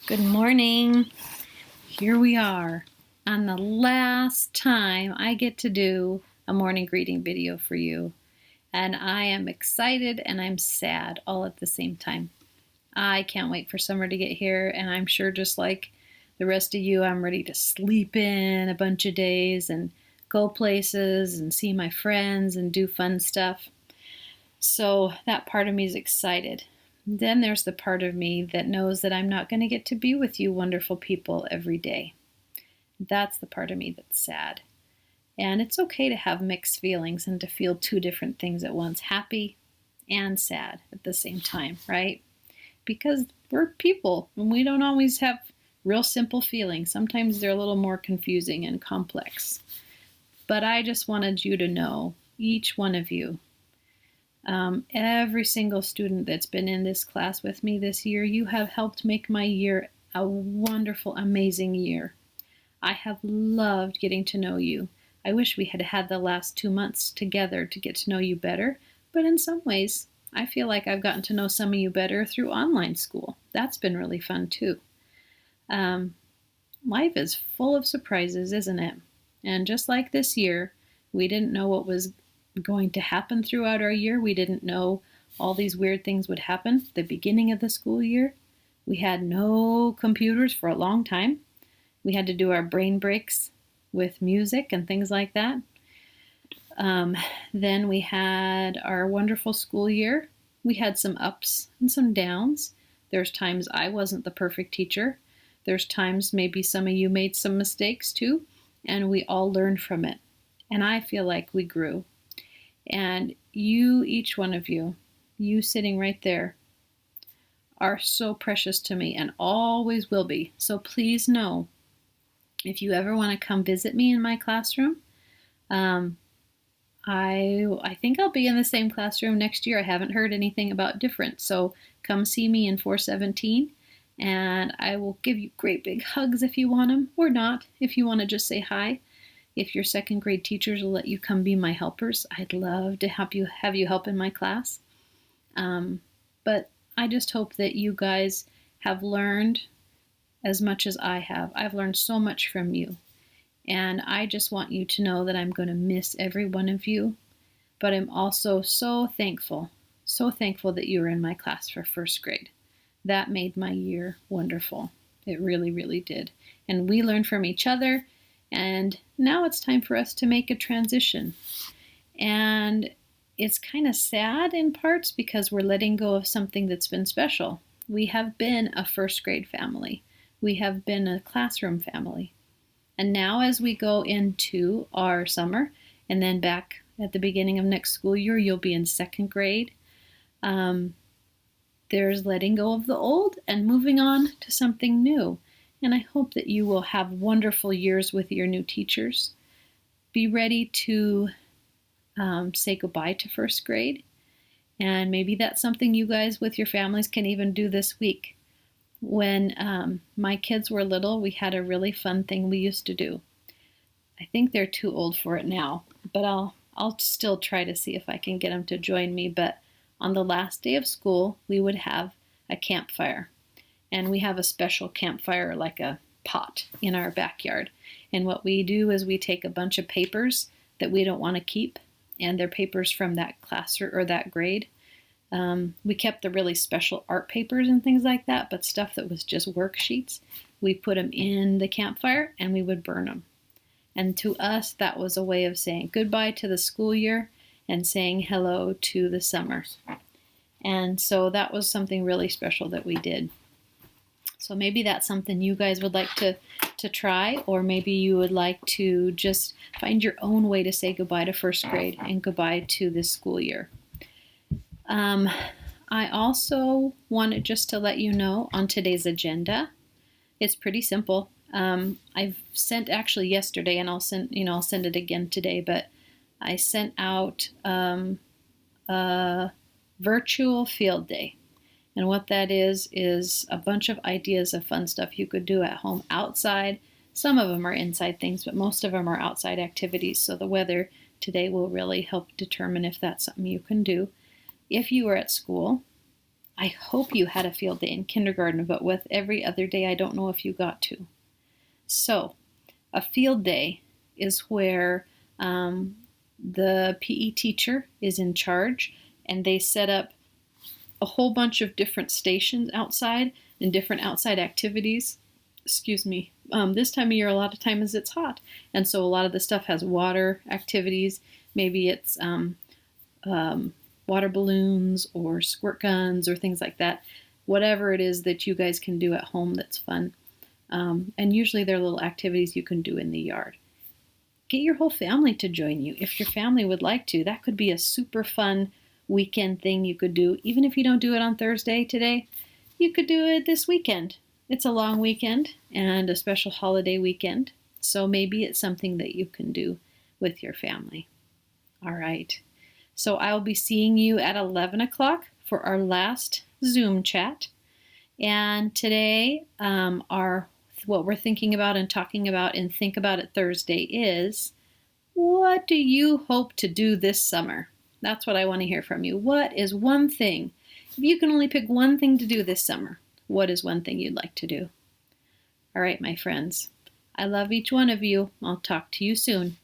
Good morning. Here we are on the last time I get to do a morning greeting video for you. And I am excited and I'm sad all at the same time. I can't wait for summer to get here, and I'm sure just like the rest of you, I'm ready to sleep in a bunch of days and go places and see my friends and do fun stuff. So that part of me is excited. Then there's the part of me that knows that I'm not going to get to be with you wonderful people every day. That's the part of me that's sad. And it's okay to have mixed feelings and to feel two different things at once, happy and sad at the same time, right? Because we're people and we don't always have real simple feelings. Sometimes they're a little more confusing and complex. But I just wanted you to know, each one of you, every single student that's been in this class with me this year, you have helped make my year a wonderful, amazing year. I have loved getting to know you. I wish we had had the last 2 months together to get to know you better, but in some ways, I feel like I've gotten to know some of you better through online school. That's been really fun too. Life is full of surprises, isn't it? And just like this year, we didn't know what was going to happen throughout our year. We didn't know all these weird things would happen at the beginning of the school year. We had no computers for a long time. We had to do our brain breaks with music and things like that. Then we had our wonderful school year. We had some ups and some downs. There's times I wasn't the perfect teacher. There's times maybe some of you made some mistakes too, and we all learned from it. And I feel like we grew. And you, each one of you sitting right there, are so precious to me and always will be. So please know, if you ever want to come visit me in my classroom, I think I'll be in the same classroom next year. I haven't heard anything about different. So come see me in 417, and I will give you great big hugs if you want them, or not, if you want to just say hi. If your second grade teachers will let you come be my helpers, I'd love to have you help in my class. But I just hope that you guys have learned as much as I have. I've learned so much from you. And I just want you to know that I'm going to miss every one of you. But I'm also so thankful that you were in my class for first grade. That made my year wonderful. It really, really did. And we learned from each other. And now it's time for us to make a transition. And it's kind of sad in parts because we're letting go of something that's been special. We have been a first grade family. We have been a classroom family. And now as we go into our summer and then back at the beginning of next school year, you'll be in second grade. There's letting go of the old and moving on to something new. And I hope that you will have wonderful years with your new teachers. Be ready to say goodbye to first grade. And maybe that's something you guys with your families can even do this week. When my kids were little, we had a really fun thing we used to do. I think they're too old for it now, but I'll still try to see if I can get them to join me. But on the last day of school, we would have a campfire. And we have a special campfire, like a pot in our backyard. And what we do is we take a bunch of papers that we don't want to keep, and they're papers from that class or that grade. We kept the really special art papers and things like that, but stuff that was just worksheets, we put them in the campfire and we would burn them. And to us, that was a way of saying goodbye to the school year and saying hello to the summer. And so that was something really special that we did. So maybe that's something you guys would like to try, or maybe you would like to just find your own way to say goodbye to first grade and goodbye to this school year. I also wanted just to let you know on today's agenda, it's pretty simple. I've sent actually yesterday, and I'll send it again today, but I sent out a virtual field day. And what that is a bunch of ideas of fun stuff you could do at home outside. Some of them are inside things, but most of them are outside activities. So the weather today will really help determine if that's something you can do. If you are at school, I hope you had a field day in kindergarten, but with every other day, I don't know if you got to. So, a field day is where the PE teacher is in charge and they set up a whole bunch of different stations outside and different outside activities. Excuse me. This time of year, a lot of times it's hot, and so a lot of the stuff has water activities. Maybe it's water balloons or squirt guns or things like that. Whatever it is that you guys can do at home that's fun. And usually they're little activities you can do in the yard. Get your whole family to join you if your family would like to. That could be a super fun weekend thing you could do. Even if you don't do it on Thursday today, you could do it this weekend. It's a long weekend and a special holiday weekend, so maybe it's something that you can do with your family. All right, so I'll be seeing you at 11 o'clock for our last Zoom chat. And today, what we're thinking about and talking about and Think About It Thursday is, what do you hope to do this summer? That's what I want to hear from you. What is one thing? If you can only pick one thing to do this summer, what is one thing you'd like to do? All right, my friends. I love each one of you. I'll talk to you soon.